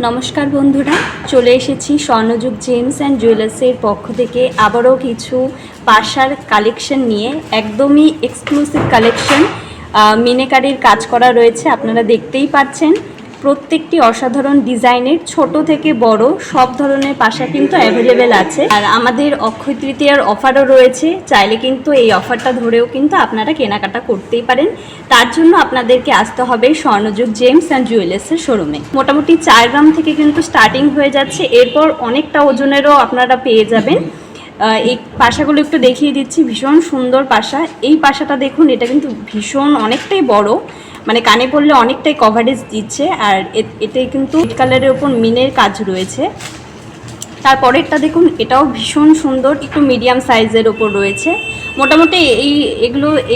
নমস্কার বন্ধুরা, চলে এসেছি স্বর্ণযুগ জেমস অ্যান্ড জুয়েলার্সের পক্ষ থেকে আবারও কিছু পাশার কালেকশন নিয়ে। একদমই এক্সক্লুসিভ কালেকশন, মিনাকারির কাজ করা রয়েছে, আপনারা দেখতেই পাচ্ছেন। প্রত্যেকটি অসাধারণ ডিজাইনের, ছোট থেকে বড় সব ধরনের পাশা কিন্তু অ্যাভেলেবেল আছে। আর আমাদের অক্ষয় তৃতীয়ার অফারও রয়েছে, চাইলে কিন্তু এই অফারটা ধরেও কিন্তু আপনারা কেনাকাটা করতেই পারেন। তার জন্য আপনাদেরকে আসতে হবে স্বর্ণযুগ জেমস অ্যান্ড জুয়েলার্সের শোরুমে। মোটামুটি 4 গ্রাম থেকে কিন্তু স্টার্টিং হয়ে যাচ্ছে, এরপর অনেকটা ওজনেরও আপনারা পেয়ে যাবেন। এই পাশাগুলো একটু দেখিয়ে দিচ্ছি, ভীষণ সুন্দর পাশা। এই পাশাটা দেখুন, এটা কিন্তু ভীষণ অনেকটাই বড়, মানে কানে পড়লে অনেকটাই কভারেজ দিচ্ছে। আর এতে কিন্তু রেড কালারের ওপর মিনের কাজ রয়েছে। তারপরেরটা দেখুন, এটাও ভীষণ সুন্দর, একটু মিডিয়াম সাইজের ওপর রয়েছে। মোটামুটি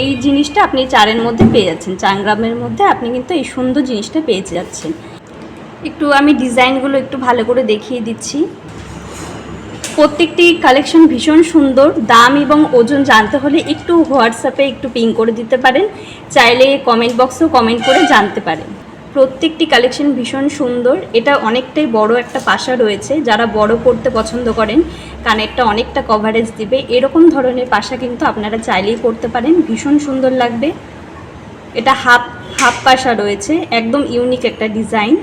এই জিনিসটা আপনি 4-এর মধ্যে পেয়ে যাচ্ছেন, 4 গ্রামের মধ্যে আপনি কিন্তু এই সুন্দর জিনিসটা পেয়ে যাচ্ছেন। একটু আমি ডিজাইনগুলো একটু ভালো করে দেখিয়ে দিচ্ছি। প্রত্যেকটি কালেকশন ভীষণ সুন্দর। দাম এবং ওজন জানতে হলে একটু হোয়াটসঅ্যাপে একটু পিং করে দিতে পারেন, চাইলে কমেন্ট বক্সেও কমেন্ট করে জানতে পারেন। প্রত্যেকটি কালেকশন ভীষণ সুন্দর। এটা অনেকটাই বড় একটা পাশা রয়েছে, যারা বড় পড়তে পছন্দ করেন, কানেরটা অনেকটা কভারেজ দিবে, এরকম ধরনের পাশা কিন্তু আপনারা চাইলেই পড়তে পারেন, ভীষণ সুন্দর লাগবে। এটা হাফ পাশা রয়েছে, একদম ইউনিক একটা ডিজাইন।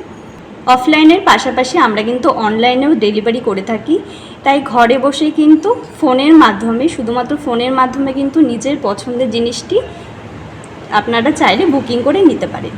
অফলাইনের পাশাপাশি আমরা কিন্তু অনলাইনেও ডেলিভারি করে থাকি, তাই ঘরে বসেই কিন্তু ফোনের মাধ্যমে, শুধুমাত্র ফোনের মাধ্যমে কিন্তু নিজের পছন্দের জিনিসটি আপনারা চাইলে বুকিং করে নিতে পারেন।